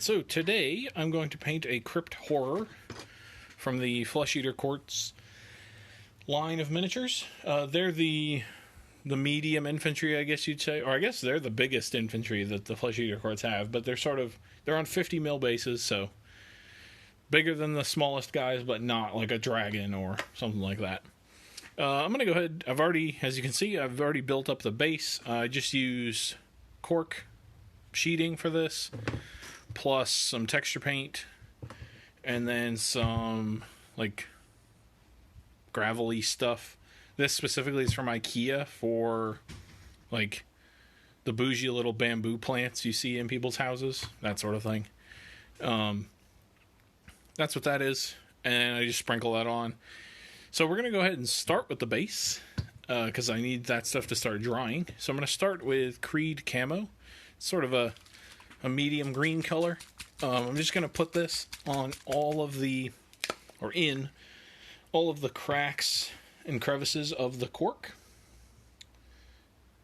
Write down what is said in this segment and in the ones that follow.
Alright, so today I'm going to paint a Crypt Horror from the Flesh Eater Courts line of miniatures. They're the medium infantry, I guess you'd say, or I guess they're the biggest infantry that the Flesh Eater Courts have, but they're on 50 mil bases, so bigger than the smallest guys, but not like a dragon or something like that. I'm going to go ahead, as you can see, I've already built up the base. I just use cork sheeting for this, plus some texture paint, and then some like gravelly stuff. This specifically is from IKEA for like the bougie little bamboo plants you see in people's houses, that sort of thing. That's what that is, and I just sprinkle that on. So we're going to go ahead and start with the base, because I need that stuff to start drying. So I'm going to start with Creed Camo. It's sort of a medium green color. I'm just going to put this on in all of the cracks and crevices of the cork.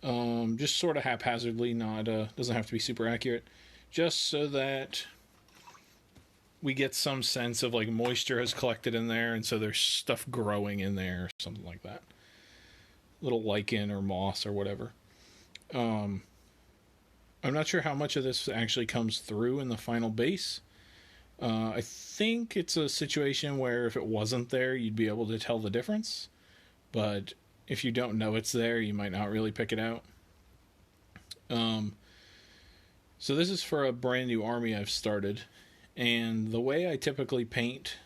Just sort of haphazardly, doesn't have to be super accurate. Just so that we get some sense of like moisture has collected in there, and so there's stuff growing in there or something like that. Little lichen or moss or whatever. I'm not sure how much of this actually comes through in the final base. I think it's a situation where if it wasn't there, you'd be able to tell the difference. But if you don't know it's there, you might not really pick it out. So this is for a brand new army I've started. And the way I typically paint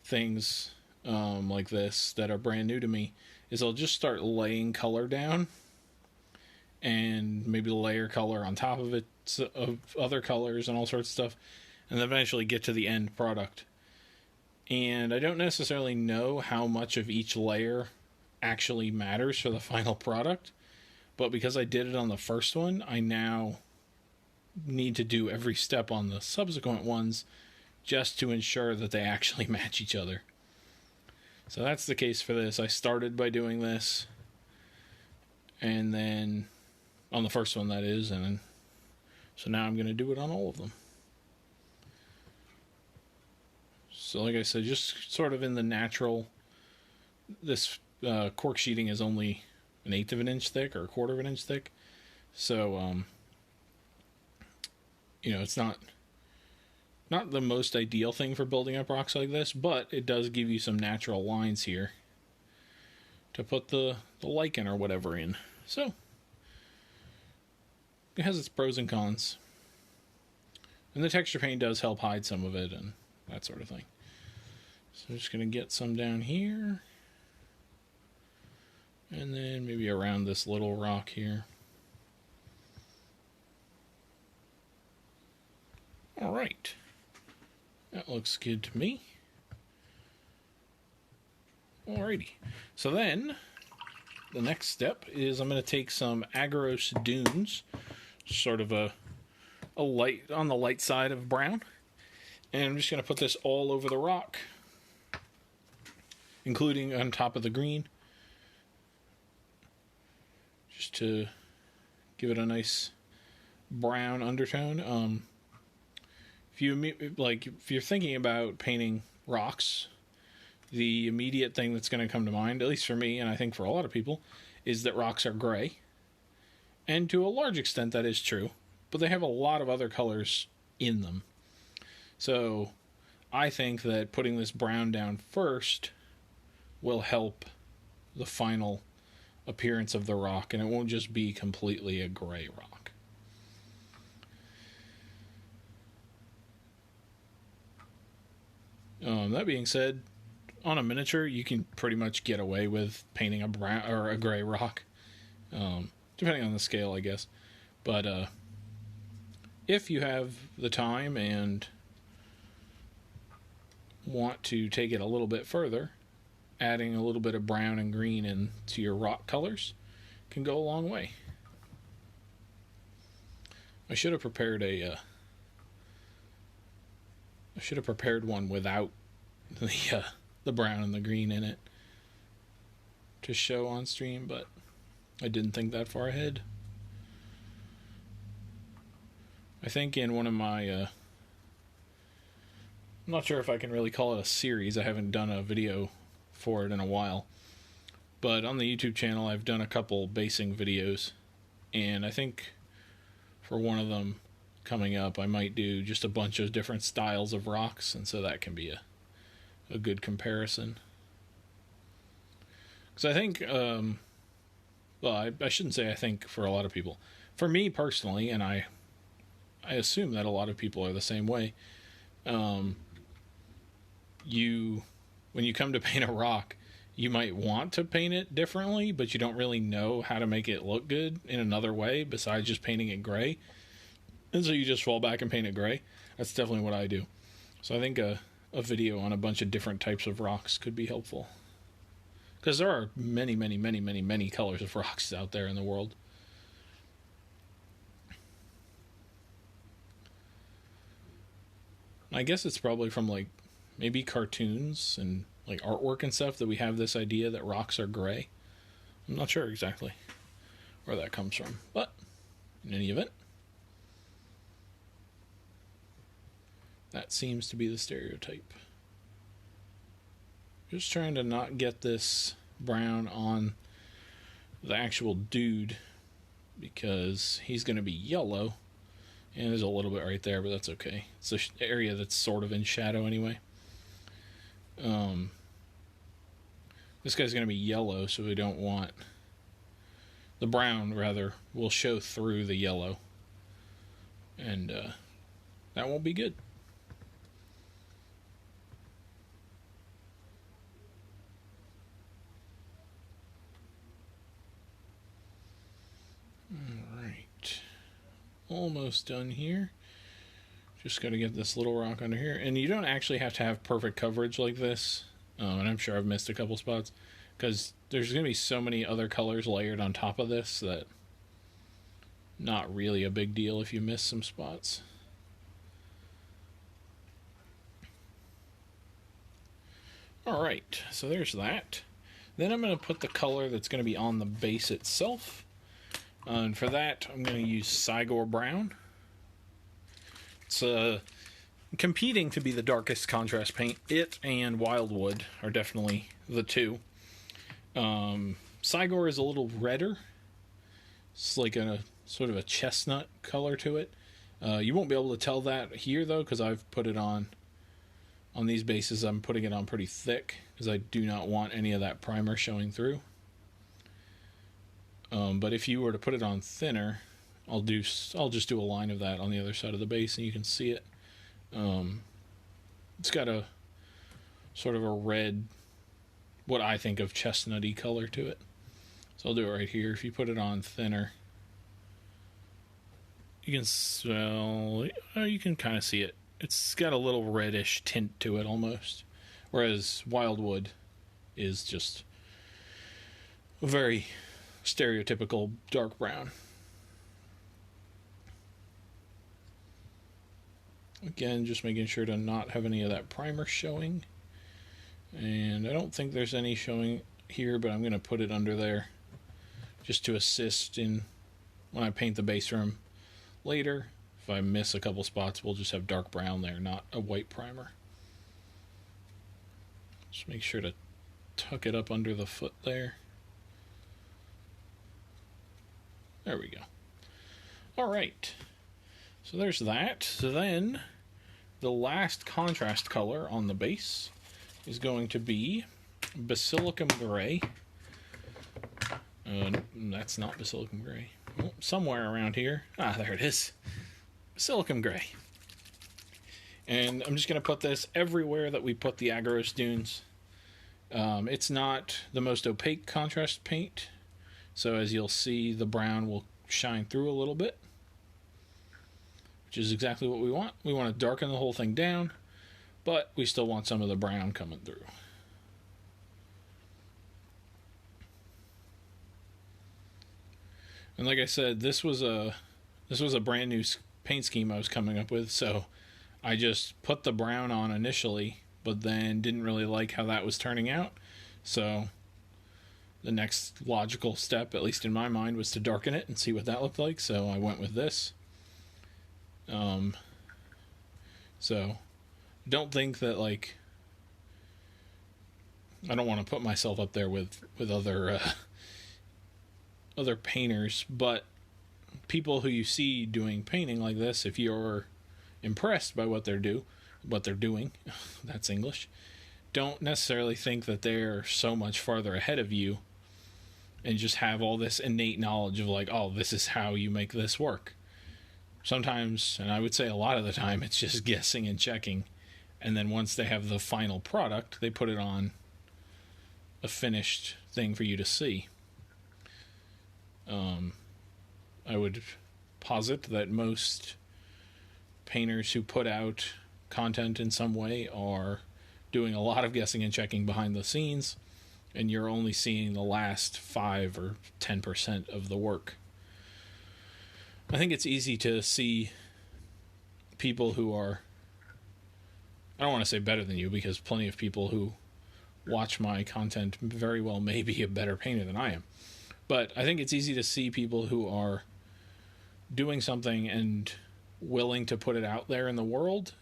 things like this that are brand new to me is I'll just start laying color down and maybe layer color on top of it, of other colors and all sorts of stuff, and then eventually get to the end product. And I don't necessarily know how much of each layer actually matters for the final product, but because I did it on the first one, I now need to do every step on the subsequent ones just to ensure that they actually match each other. So that's the case for this. I started by doing this, and then on the first one, that is, and so now I'm going to do it on all of them. So like I said, just sort of in the natural, this cork sheeting is only 1/8 of an inch thick or 1/4 of an inch thick, so it's not the most ideal thing for building up rocks like this, but it does give you some natural lines here to put the lichen or whatever in. So it has its pros and cons. And the texture paint does help hide some of it and that sort of thing. So I'm just going to get some down here. And then maybe around this little rock here. Alright. That looks good to me. Alrighty. So then, the next step is I'm going to take some Agarose Dunes, sort of a light, on the light side of brown, and I'm just going to put this all over the rock, including on top of the green, just to give it a nice brown undertone. If you're thinking about painting rocks, the immediate thing that's going to come to mind, at least for me, and I think for a lot of people, is that rocks are gray. And to a large extent that is true, but they have a lot of other colors in them. So I think that putting this brown down first will help the final appearance of the rock, and it won't just be completely a gray rock. That being said, on a miniature, you can pretty much get away with painting a brown or a gray rock, depending on the scale, I guess. But if you have the time and want to take it a little bit further, adding a little bit of brown and green into your rock colors can go a long way. I should have prepared one without the brown and the green in it to show on stream, but I didn't think that far ahead. I think in one of my, I'm not sure if I can really call it a series. I haven't done a video for it in a while. But on the YouTube channel, I've done a couple basing videos. And I think for one of them coming up, I might do just a bunch of different styles of rocks. And so that can be a good comparison. Because I think, well, I shouldn't say I think for a lot of people. For me personally, and I assume that a lot of people are the same way, when you come to paint a rock, you might want to paint it differently, but you don't really know how to make it look good in another way besides just painting it gray. And so you just fall back and paint it gray. That's definitely what I do. So I think a video on a bunch of different types of rocks could be helpful. Because there are many, many, many, many, many colors of rocks out there in the world. I guess it's probably from, like, maybe cartoons and, like, artwork and stuff that we have this idea that rocks are gray. I'm not sure exactly where that comes from. But, in any event, that seems to be the stereotype. Just trying to not get this brown on the actual dude, because he's going to be yellow. And there's a little bit right there, but that's okay. It's the area that's sort of in shadow anyway. This guy's going to be yellow, so we don't want... The brown, rather, will show through the yellow. And that won't be good. Alright. Almost done here. Just got to get this little rock under here. And you don't actually have to have perfect coverage like this. And I'm sure I've missed a couple spots. Because there's going to be so many other colors layered on top of this that not really a big deal if you miss some spots. Alright, so there's that. Then I'm going to put the color that's going to be on the base itself. And for that, I'm going to use Cygor Brown. It's competing to be the darkest contrast paint. It and Wildwood are definitely the two. Cygor is a little redder. It's like a sort of a chestnut color to it. You won't be able to tell that here, though, because I've put it on these bases. I'm putting it on pretty thick because I do not want any of that primer showing through. But if you were to put it on thinner, I'll just do a line of that on the other side of the base, and you can see it. It's got a sort of a red, what I think of chestnutty color to it. So I'll do it right here. If you put it on thinner, you can kind of see it. It's got a little reddish tint to it almost, whereas Wildwood is just a very stereotypical dark brown. Again, just making sure to not have any of that primer showing. And I don't think there's any showing here, but I'm going to put it under there just to assist in when I paint the base room later. If I miss a couple spots, we'll just have dark brown there, not a white primer. Just make sure to tuck it up under the foot there. There we go. Alright. So there's that. So then, the last contrast color on the base is going to be Basilicum Gray. That's not Basilicum Gray. Well, somewhere around here. Ah, there it is. Basilicum Gray. And I'm just going to put this everywhere that we put the Agarose Dunes. It's not the most opaque contrast paint, so as you'll see, the brown will shine through a little bit, which is exactly what we want. We want to darken the whole thing down, but we still want some of the brown coming through. And like I said, this was a brand new paint scheme I was coming up with, so I just put the brown on initially, but then didn't really like how that was turning out. So the next logical step, at least in my mind, was to darken it and see what that looked like. So I went with this. So don't think that, like, I don't want to put myself up there with other painters, but people who you see doing painting like this, if you're impressed by what they're doing, that's English, don't necessarily think that they're so much farther ahead of you and just have all this innate knowledge of, like, oh, this is how you make this work. Sometimes, and I would say a lot of the time, it's just guessing and checking, and then once they have the final product, they put it on a finished thing for you to see. I would posit that most painters who put out content in some way are doing a lot of guessing and checking behind the scenes, and you're only seeing the last 5 or 10% of the work. I think it's easy to see people who are, I don't want to say better than you, because plenty of people who watch my content very well may be a better painter than I am. But I think it's easy to see people who are doing something and willing to put it out there in the world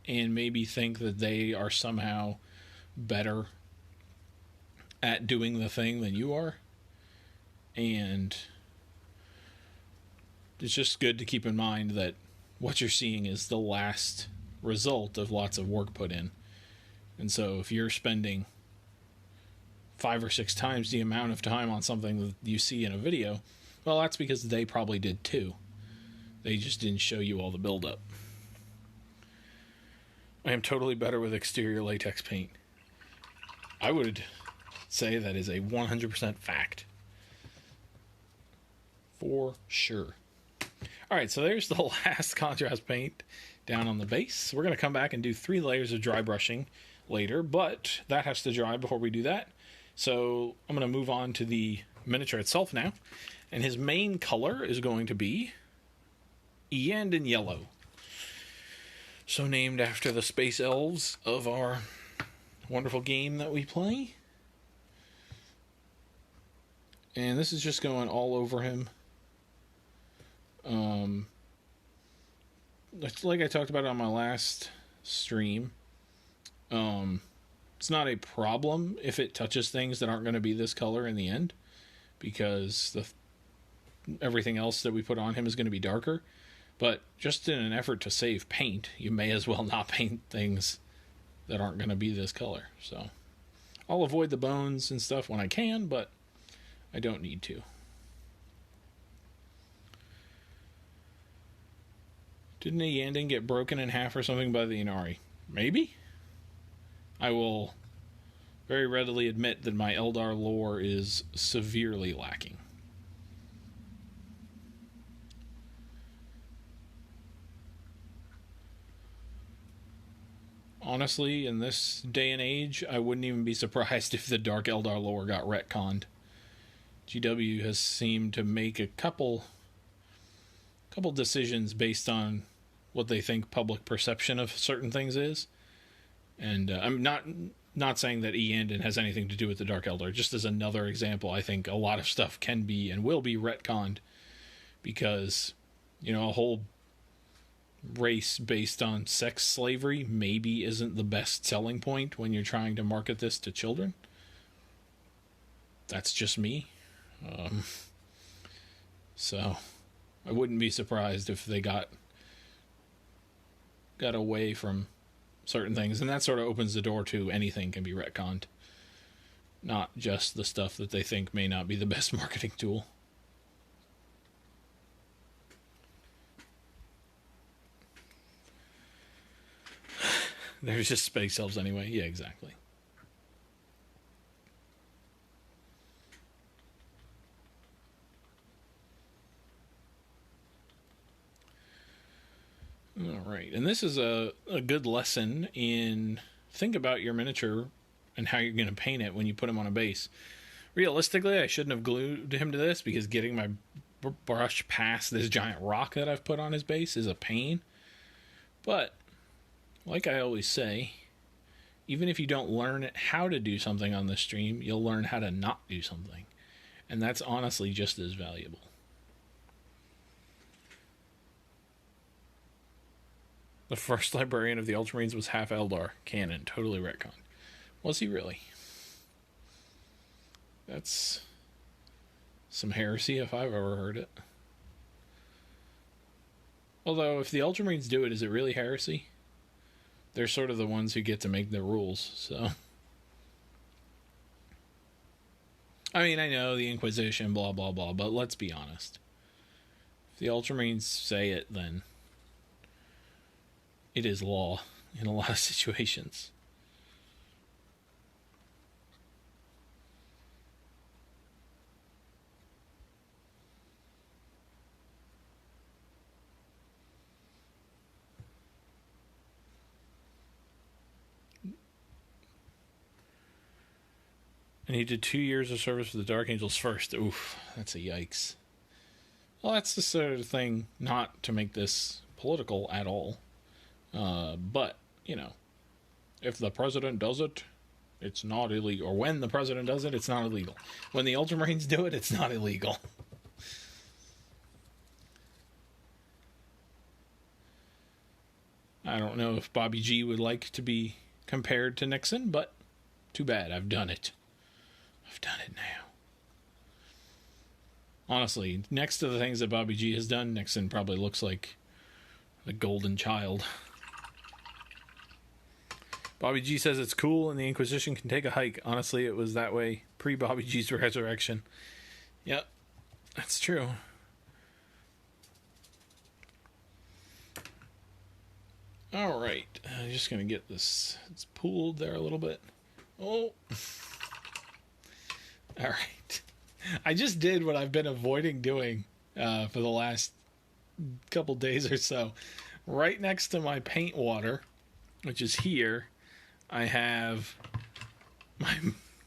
and maybe think that they are somehow better at doing the thing than you are. And it's just good to keep in mind that what you're seeing is the last result of lots of work put in. And so if you're spending 5 or 6 times the amount of time on something that you see in a video, well, that's because they probably did too. They just didn't show you all the buildup. I am totally better with exterior latex paint. I would say that is a 100% fact. For sure. Alright, so there's the last contrast paint down on the base. We're going to come back and do 3 layers of dry brushing later, but that has to dry before we do that. So I'm going to move on to the miniature itself now. And his main color is going to be Iyanden Yellow. So named after the space elves of our wonderful game that we play. And this is just going all over him. Like I talked about on my last stream, it's not a problem if it touches things that aren't going to be this color in the end, because everything else that we put on him is going to be darker. But just in an effort to save paint, you may as well not paint things that aren't going to be this color. So I'll avoid the bones and stuff when I can, but I don't need to. Didn't Iyanden get broken in half or something by the Inari? Maybe? I will very readily admit that my Eldar lore is severely lacking. Honestly, in this day and age, I wouldn't even be surprised if the Dark Eldar lore got retconned. GW has seemed to make a couple decisions based on what they think public perception of certain things is. And I'm not saying that Iyanden has anything to do with the Dark Eldar. Just as another example, I think a lot of stuff can be and will be retconned because, a whole race based on sex slavery maybe isn't the best selling point when you're trying to market this to children. That's just me. So I wouldn't be surprised if they got away from certain things, and that sort of opens the door to anything can be retconned, not just the stuff that they think may not be the best marketing tool. There's just space elves anyway. Yeah, exactly. All right, and this is a good lesson in think about your miniature and how you're going to paint it when you put him on a base. Realistically, I shouldn't have glued him to this because getting my brush past this giant rock that I've put on his base is a pain. But like I always say, even if you don't learn how to do something on the stream, you'll learn how to not do something. And that's honestly just as valuable. The first librarian of the Ultramarines was half Eldar. Canon. Totally retcon. Was he really? That's some heresy if I've ever heard it. Although, if the Ultramarines do it, is it really heresy? They're sort of the ones who get to make the rules, so... I mean, I know the Inquisition, blah, blah, blah, but let's be honest. If the Ultramarines say it, then it is law in a lot of situations. And he did 2 years of service for the Dark Angels first. Oof, that's a yikes. Well, that's the sort of thing, not to make this political at all. But, you know, if the president does it, it's not illegal. Or when the president does it, it's not illegal. When the Ultramarines do it, it's not illegal. I don't know if Bobby G would like to be compared to Nixon, but too bad, I've done it. I've done it now. Honestly, next to the things that Bobby G has done, Nixon probably looks like a golden child. Bobby G says it's cool and the Inquisition can take a hike. Honestly, it was that way pre-Bobby G's resurrection. Yep, that's true. Alright, I'm just going to get this. It's pooled there a little bit. Oh. Alright. I just did what I've been avoiding doing for the last couple days or so. Right next to my paint water, which is here, I have my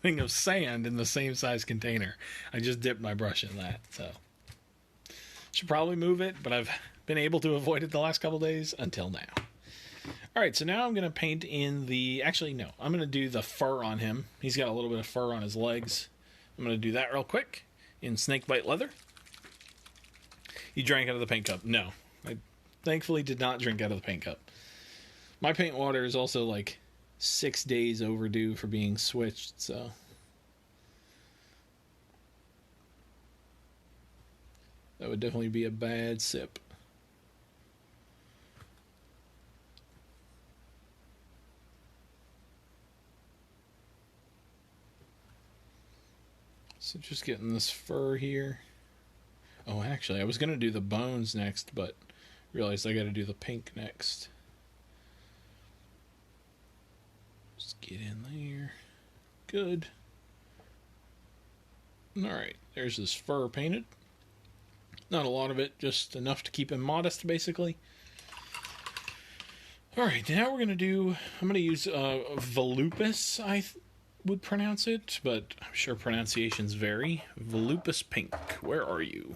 thing of sand in the same size container. I just dipped my brush in that, so should probably move it, but I've been able to avoid it the last couple days until now. Alright, so now I'm going to paint in the... Actually, no. I'm going to do the fur on him. He's got a little bit of fur on his legs. I'm going to do that real quick in snakebite leather. You drank out of the paint cup. No. I thankfully did not drink out of the paint cup. My paint water is also like 6 days overdue for being switched, so... That would definitely be a bad sip. So just getting this fur here. Oh, actually, I was going to do the bones next, but realized I got to do the pink next. Just get in there. Good. Alright, there's this fur painted. Not a lot of it, just enough to keep him modest, basically. Alright, now we're going to do... I'm going to use Volupus, I would pronounce it, but I'm sure pronunciations vary. Volupus Pink, where are you?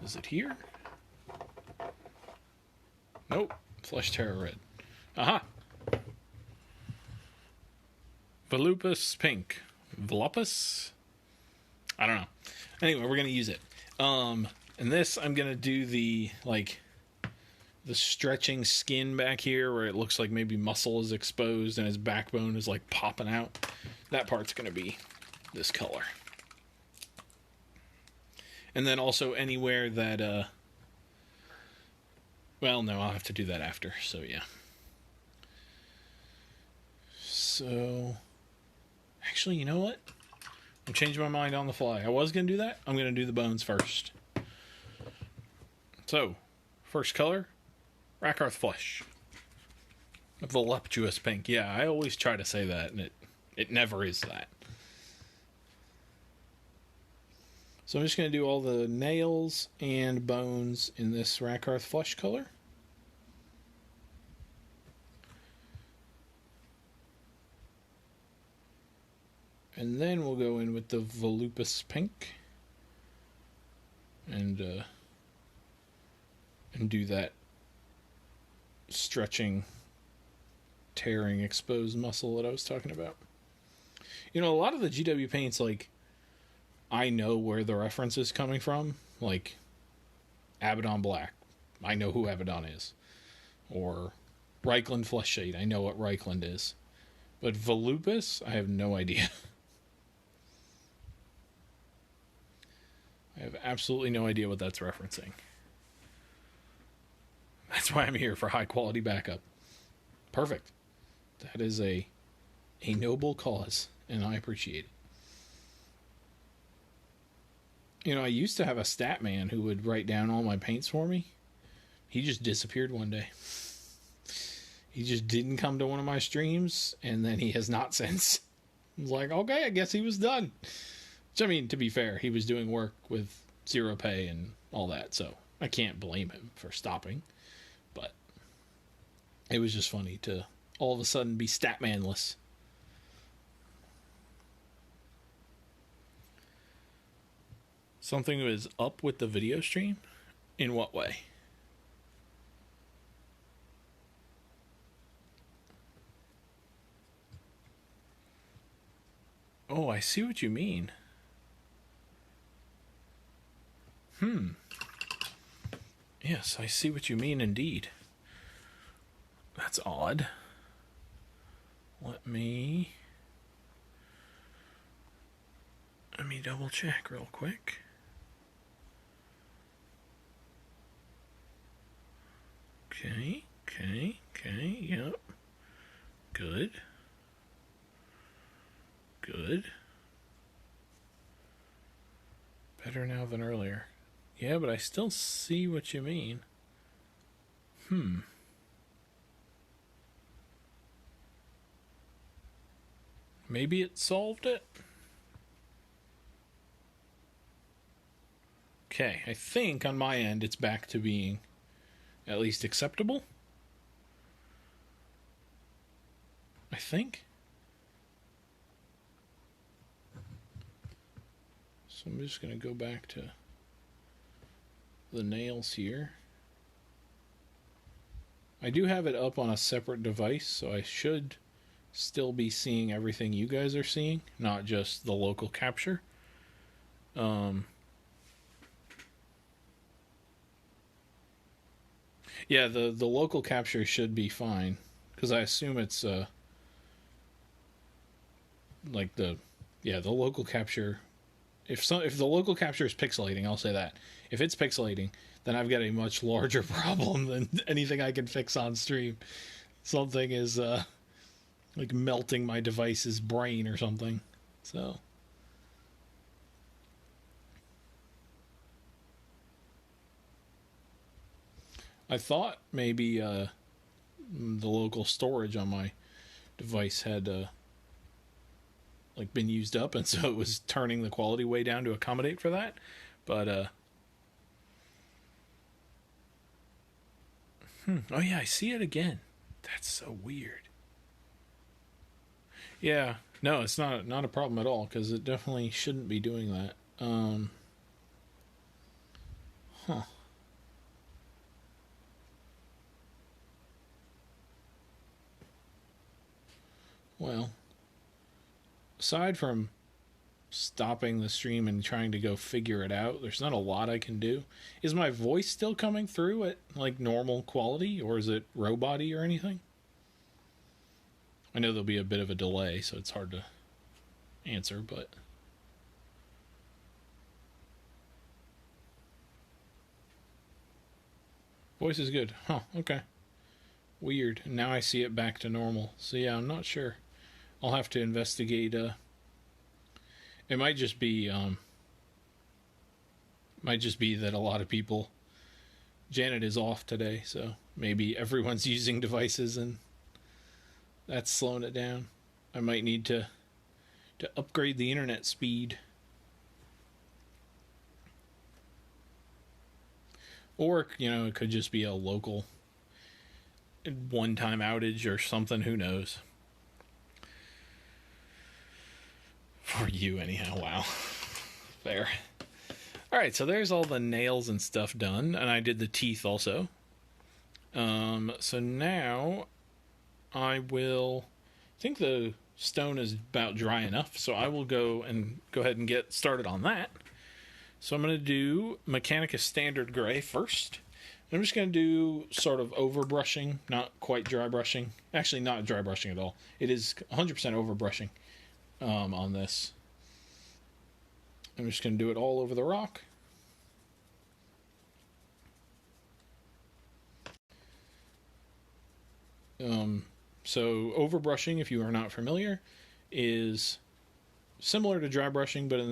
Is it here? Nope, Flesh Terror Red. Aha! Volupus Pink. Volupus? I don't know. Anyway, we're going to use it. And this, I'm going to do the, like... the stretching skin back here where it looks like maybe muscle is exposed and his backbone is like popping out. That part's going to be this color. And then also anywhere that, well, no, I'll have to do that after, so yeah. So, actually, you know what? I'm changing my mind on the fly. I was going to do that. I'm going to do the bones first. So, first color. Rakarth Flesh. A voluptuous pink. Yeah, I always try to say that, and it never is that. So I'm just going to do all the nails and bones in this Rakarth Flesh color. And then we'll go in with the Volupus Pink. And do that stretching, tearing, exposed muscle that I was talking about. You know, a lot of the GW paints, like, I know where the reference is coming from. Like, Abaddon Black, I know who Abaddon is. Or Reichland Flesh Shade, I know what Reichland is. But Volupus, I have no idea. I have absolutely no idea what that's referencing. That's why I'm here, for high quality backup. Perfect. That is a noble cause, and I appreciate it. You know, I used to have a stat man who would write down all my paints for me. He just disappeared one day. He just didn't come to one of my streams, and then he has not since. I was like, okay, I guess he was done. Which, I mean, to be fair, he was doing work with zero pay and all that, so I can't blame him for stopping. But it was just funny to all of a sudden be Statmanless. Something was up with the video stream? In what way? Oh, I see what you mean. Yes, I see what you mean indeed. That's odd. Let me double check real quick. Okay, yep. Good. Better now than earlier. Yeah, but I still see what you mean. Maybe it solved it? Okay, I think on my end it's back to being at least acceptable. I think. So I'm just going to go back to the nails here. I do have it up on a separate device, so I should still be seeing everything you guys are seeing, not just the local capture. Yeah, the local capture should be fine, because I assume it's like the local capture. If the local capture is pixelating, I'll say that. If it's pixelating, then I've got a much larger problem than anything I can fix on stream. Something is like melting my device's brain or something. So I thought maybe the local storage on my device had like been used up, and so it was turning the quality way down to accommodate for that. But oh yeah, I see it again. That's so weird. Yeah, no, it's not a problem at all, because it definitely shouldn't be doing that. Well, aside from stopping the stream and trying to go figure it out, there's not a lot I can do. Is my voice still coming through at like normal quality, or is it robot-y or anything? I know there'll be a bit of a delay, so it's hard to answer, but voice is good. Huh, okay. Weird. Now I see it back to normal. So yeah, I'm not sure. I'll have to investigate. It might just be that a lot of people. Janet is off today, so maybe everyone's using devices and that's slowing it down. I might need to upgrade the internet speed. Or, it could just be a local one-time outage or something. Who knows? For you, anyhow. Wow. Fair. Alright, so there's all the nails and stuff done. And I did the teeth also. So now I think the stone is about dry enough, so I will go ahead and get started on that. So I'm going to do Mechanicus Standard Gray first, I'm just going to do sort of over brushing, not quite dry brushing. Actually, not dry brushing at all. It is 100% over brushing on this. I'm just going to do it all over the rock. So over brushing, if you are not familiar, is similar to dry brushing, but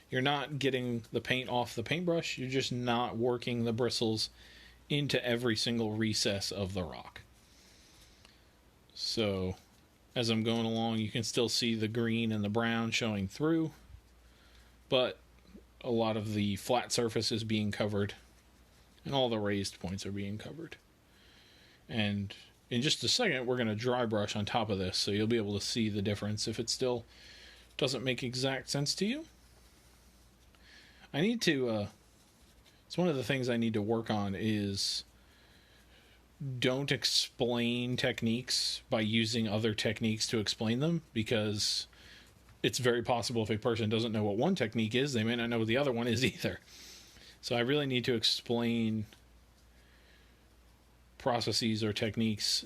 you're not getting the paint off the paintbrush. You're just not working the bristles into every single recess of the rock. So as I'm going along, you can still see the green and the brown showing through, but a lot of the flat surface is being covered and all the raised points are being covered. And in just a second, we're going to dry brush on top of this, so you'll be able to see the difference if it still doesn't make exact sense to you. I need to, it's one of the things I need to work on is don't explain techniques by using other techniques to explain them, because it's very possible if a person doesn't know what one technique is, they may not know what the other one is either. So I really need to explain processes or techniques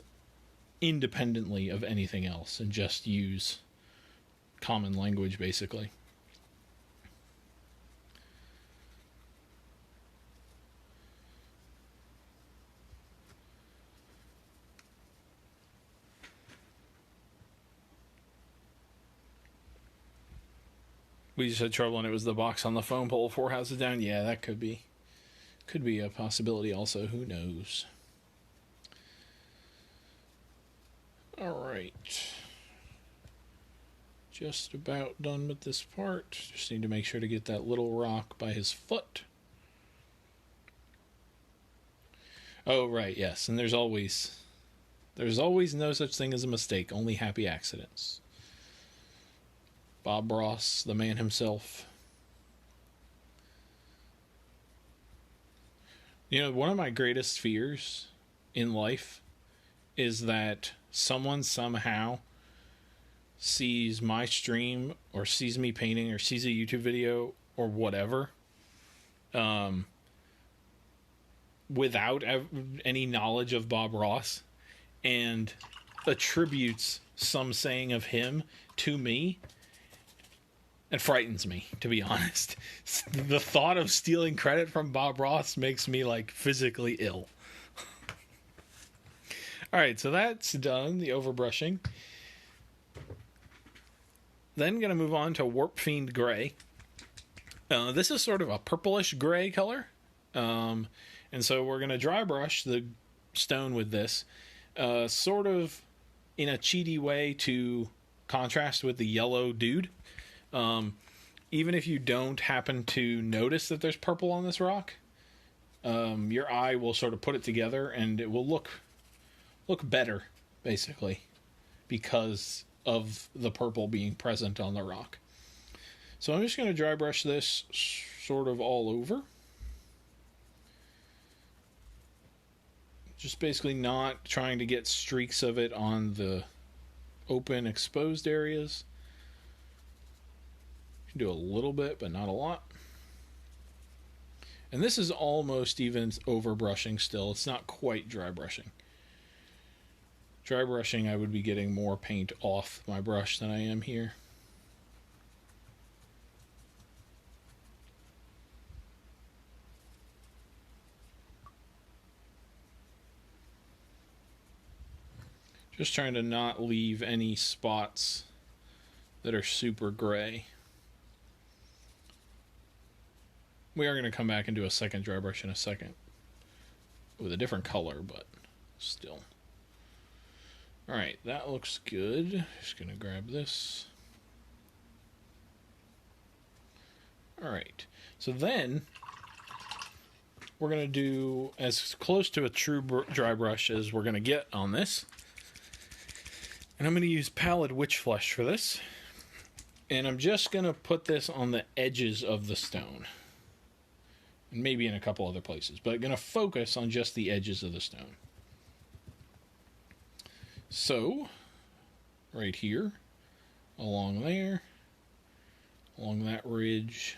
independently of anything else and just use common language, basically. We just had trouble and it was the box on the phone pole 4 houses down. Yeah, that could be a possibility also. Who knows? Alright. Just about done with this part. Just need to make sure to get that little rock by his foot. Oh, right, yes. And there's always no such thing as a mistake, only happy accidents. Bob Ross, the man himself. You know, one of my greatest fears in life is that someone somehow sees my stream or sees me painting or sees a YouTube video or whatever without any knowledge of Bob Ross and attributes some saying of him to me. It frightens me, to be honest. The thought of stealing credit from Bob Ross makes me, like, physically ill. Alright, so that's done, the overbrushing. Then going to move on to Warp Fiend Gray. This is sort of a purplish gray color. And so we're going to dry brush the stone with this. Sort of in a cheaty way to contrast with the yellow dude. Even if you don't happen to notice that there's purple on this rock, your eye will sort of put it together and it will look better, basically, because of the purple being present on the rock. So I'm just going to dry brush this sort of all over. Just basically not trying to get streaks of it on the open, exposed areas. You can do a little bit, but not a lot. And this is almost even over brushing still. It's not quite dry brushing. Dry brushing, I would be getting more paint off my brush than I am here. Just trying to not leave any spots that are super gray. We are going to come back and do a second dry brush in a second with a different color, but still. Alright, that looks good. Just going to grab this. Alright, so then we're going to do as close to a true dry brush as we're going to get on this. And I'm going to use Pallid Witch Flesh for this. And I'm just going to put this on the edges of the stone. And maybe in a couple other places. But I'm going to focus on just the edges of the stone. So, right here, along there, along that ridge.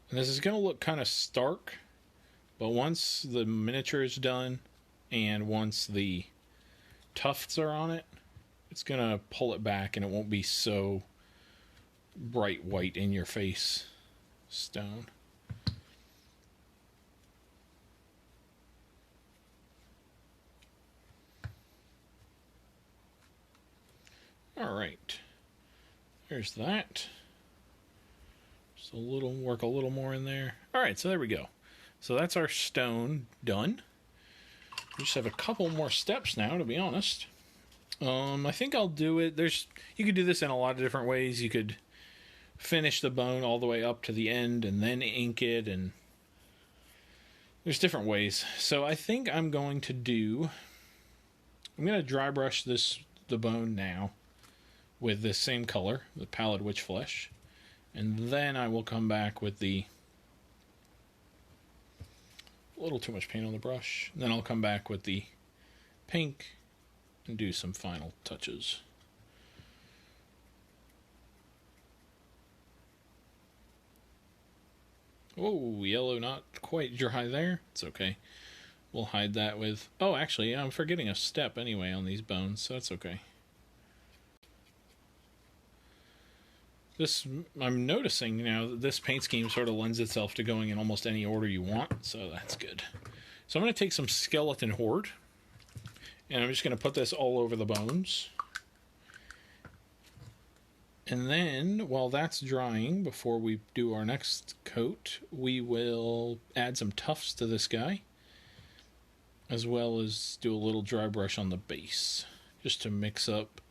And this is going to look kind of stark, but once the miniature is done and once the tufts are on it, it's going to pull it back and it won't be so bright white in your face stone. All right, there's that. Just work a little more in there. All right, so there we go. So that's our stone done. We just have a couple more steps now, to be honest. I think I'll do it. You could do this in a lot of different ways. You could finish the bone all the way up to the end and then ink it, and there's different ways. So I think I'm going to dry brush the bone now with this same color, the Pallid Witch Flesh, and then I will come back with a little too much paint on the brush. And then I'll come back with the pink and do some final touches. Oh, yellow not quite dry there. It's okay. We'll hide that with... Oh, actually, I'm forgetting a step anyway on these bones, so that's okay. I'm noticing now that this paint scheme sort of lends itself to going in almost any order you want, so that's good. So I'm going to take some Skeleton Horde, and I'm just going to put this all over the bones. And then, while that's drying, before we do our next coat, we will add some tufts to this guy, as well as do a little dry brush on the base, just to mix up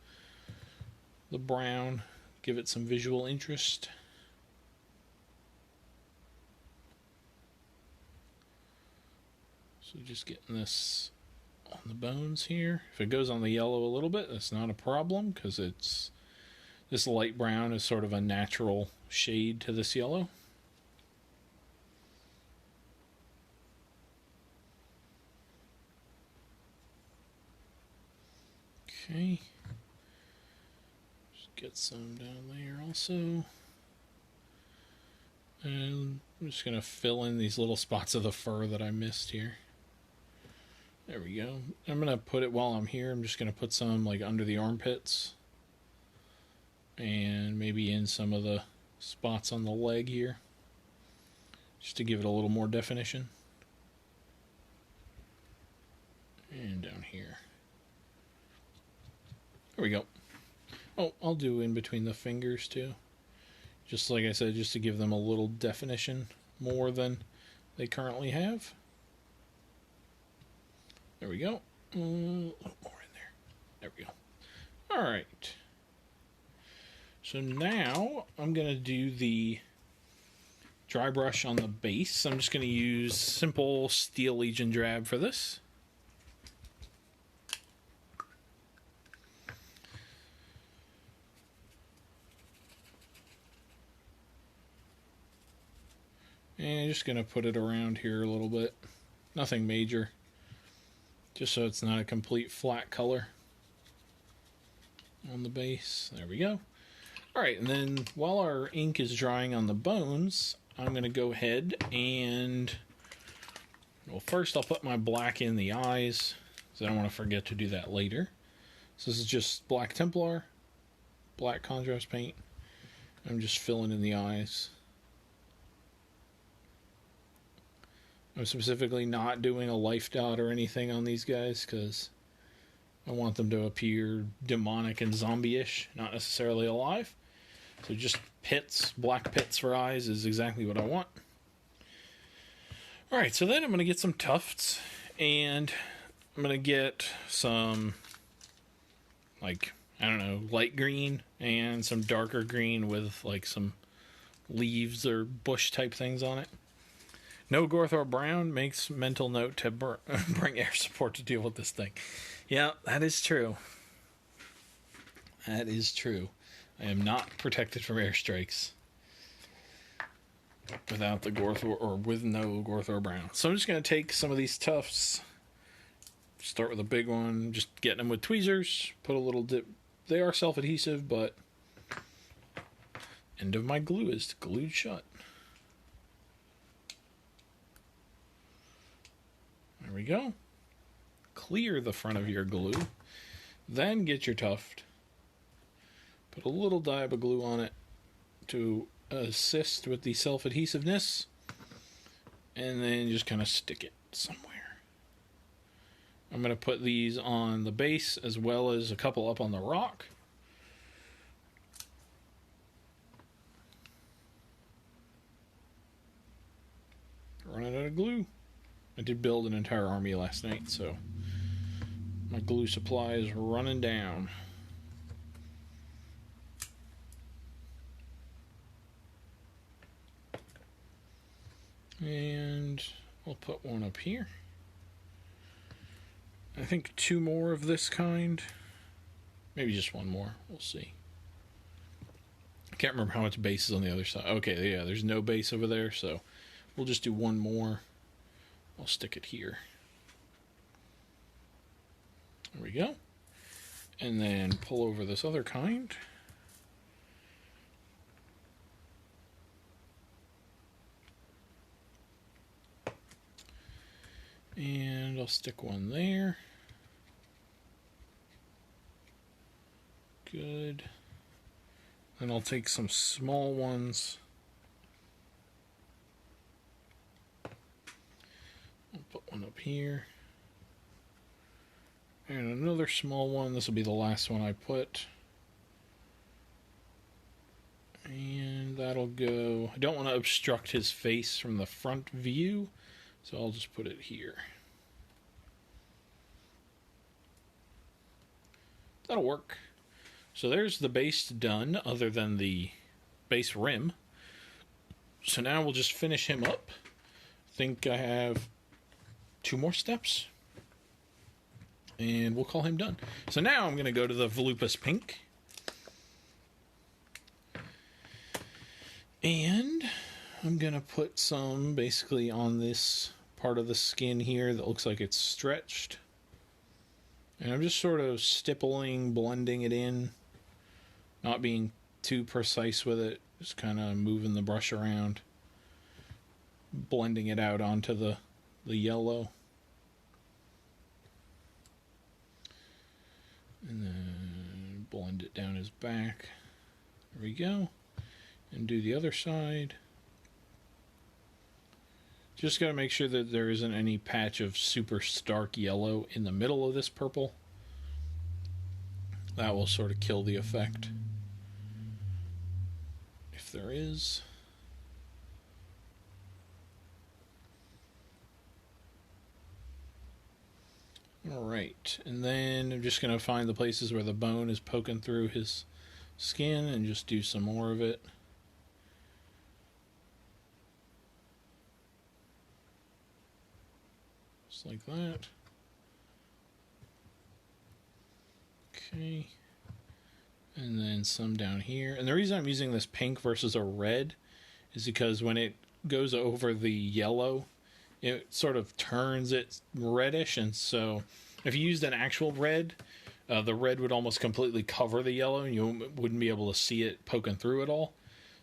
the brown. Give it some visual interest. So just getting this on the bones here. If it goes on the yellow a little bit, that's not a problem, because this light brown is sort of a natural shade to this yellow. Okay. Get some down there also. And I'm just going to fill in these little spots of the fur that I missed here. There we go. I'm going to put it while I'm here. I'm just going to put some like under the armpits. And maybe in some of the spots on the leg here. Just to give it a little more definition. And down here. There we go. Oh, I'll do in between the fingers too. Just like I said, just to give them a little definition more than they currently have. There we go. A little more in there. There we go. Alright. So now I'm going to do the dry brush on the base. I'm just going to use simple Steel Legion drab for this. And I'm just going to put it around here a little bit. Nothing major. Just so it's not a complete flat color on the base. There we go. Alright, and then while our ink is drying on the bones, I'm going to go ahead and... Well, first I'll put my black in the eyes, because I don't want to forget to do that later. So this is just Black Templar, black contrast paint. I'm just filling in the eyes. I'm specifically not doing a life dot or anything on these guys because I want them to appear demonic and zombie-ish, not necessarily alive. So just pits, black pits for eyes is exactly what I want. Alright, so then I'm going to get some tufts, and I'm going to get some, like, I don't know, light green and some darker green with, like, some leaves or bush type things on it. No Gorthor Brown makes mental note to bring air support to deal with this thing. Yeah, that is true. That is true. I am not protected from airstrikes without the Gorthor, or with no Gorthor Brown. So I'm just going to take some of these tufts, start with a big one, just getting them with tweezers, put a little dip. They are self-adhesive, but end of my glue is glued shut. There we go. Clear the front of your glue. Then get your tuft. Put a little dab of glue on it to assist with the self-adhesiveness. And then just kind of stick it somewhere. I'm going to put these on the base as well as a couple up on the rock. Running out of glue. I did build an entire army last night, so my glue supply is running down. And I'll put one up here. I think 2 more of this kind. Maybe just 1 more. We'll see. I can't remember how much base is on the other side. Okay, yeah, there's no base over there, so we'll just do 1 more. I'll stick it here. There we go. And then pull over this other kind. And I'll stick 1 there. Good. Then I'll take some small ones. I'll put 1 up here. And another small one. This will be the last one I put. And that'll go. I don't want to obstruct his face from the front view, so I'll just put it here. That'll work. So there's the base done, other than the base rim. So now we'll just finish him up. I think I have 2 more steps. And we'll call him done. So now I'm going to go to the Volupus Pink. And I'm going to put some basically on this part of the skin here that looks like it's stretched. And I'm just sort of stippling, blending it in. Not being too precise with it. Just kind of moving the brush around. Blending it out onto the yellow. And then blend it down his back. There we go. And do the other side. Just got to make sure that there isn't any patch of super stark yellow in the middle of this purple. That will sort of kill the effect. If there is. Alright, and then I'm just going to find the places where the bone is poking through his skin and just do some more of it. Just like that. Okay. And then some down here. And the reason I'm using this pink versus a red is because when it goes over the yellow, it sort of turns it reddish, and so if you used an actual red, the red would almost completely cover the yellow, and you wouldn't be able to see it poking through it all.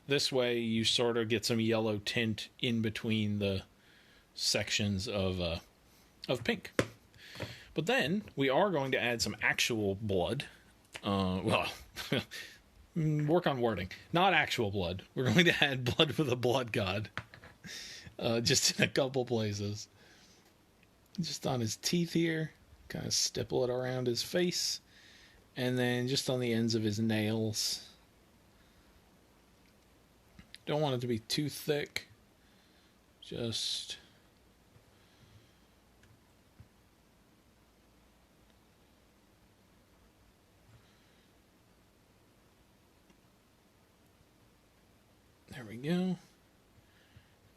This way, you sort of get some yellow tint in between the sections of pink. But then, we are going to add some actual blood. Work on wording. Not actual blood. We're going to add blood with a blood god. Just in a couple places. Just on his teeth here. Kind of stipple it around his face. And then just on the ends of his nails. Don't want it to be too thick. Just... there we go.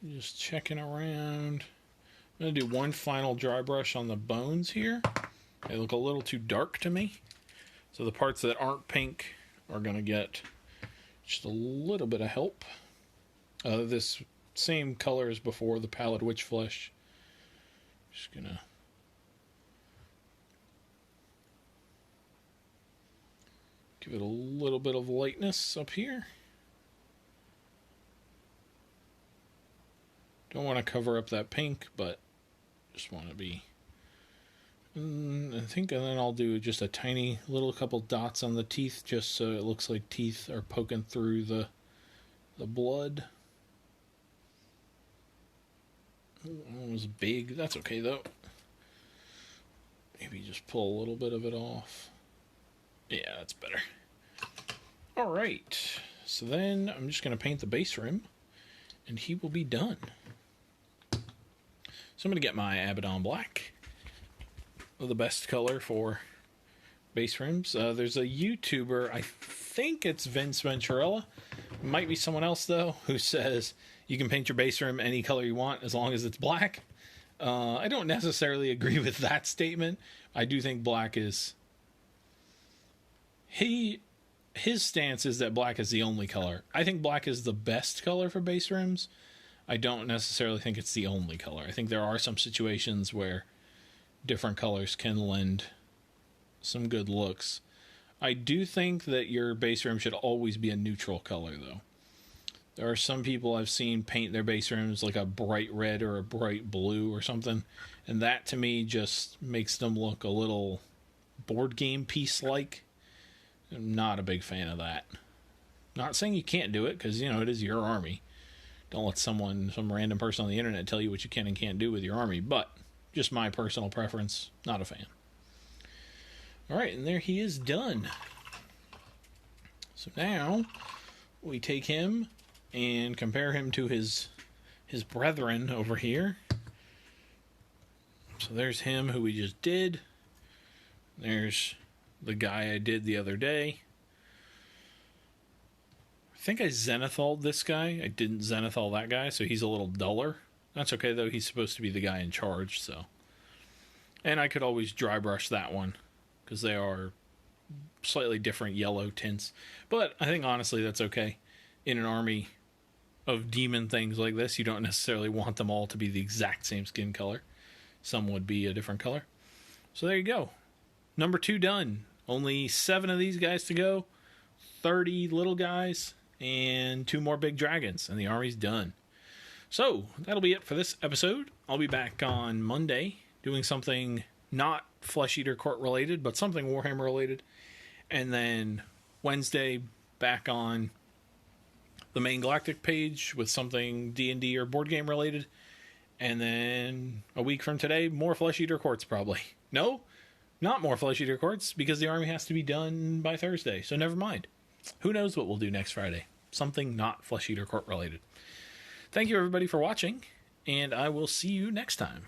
Just checking around. I'm going to do one final dry brush on the bones here. They look a little too dark to me. So the parts that aren't pink are going to get just a little bit of help. This same color as before, the Pallid Witch Flesh. Just going to... give it a little bit of lightness up here. Don't want to cover up that pink, but just want to be I think, and then I'll do just a tiny little couple dots on the teeth, just so it looks like teeth are poking through the blood. It was big. That's okay though. Maybe just pull a little bit of it off. Yeah, that's better. All right. So then I'm just going to paint the base rim, and he will be done. So I'm going to get my Abaddon Black, the best color for base rims. There's a YouTuber, I think it's Vince Venturella, might be someone else though, who says you can paint your base rim any color you want as long as it's black. I don't necessarily agree with that statement. I do think black is... His stance is that black is the only color. I think black is the best color for base rims. I don't necessarily think it's the only color. I think there are some situations where different colors can lend some good looks. I do think that your base rim should always be a neutral color, though. There are some people I've seen paint their base rims like a bright red or a bright blue or something, and that to me just makes them look a little board game piece-like. I'm not a big fan of that. Not saying you can't do it, because, you know, it is your army. Don't let some random person on the internet tell you what you can and can't do with your army, but just my personal preference, not a fan. Alright, and there he is done. So now we take him and compare him to his brethren over here. So there's him who we just did. There's the guy I did the other day. I think I zenithalled this guy. I didn't zenithal that guy, so he's a little duller. That's okay, though. He's supposed to be the guy in charge, so. And I could always dry brush that one, because they are slightly different yellow tints. But I think, honestly, that's okay. In an army of demon things like this, you don't necessarily want them all to be the exact same skin color. Some would be a different color. So there you go. Number 2 done. Only 7 of these guys to go. 30 little guys. And 2 more big dragons. And the army's done. So, that'll be it for this episode. I'll be back on Monday doing something not Flesh Eater Court related, but something Warhammer related. And then Wednesday, back on the main Galactic page with something D&D or board game related. And then a week from today, more Flesh Eater Courts probably. No, not more Flesh Eater Courts, because the army has to be done by Thursday. So never mind. Who knows what we'll do next Friday? Something not Flesh Eater Court related. Thank you everybody for watching, and I will see you next time.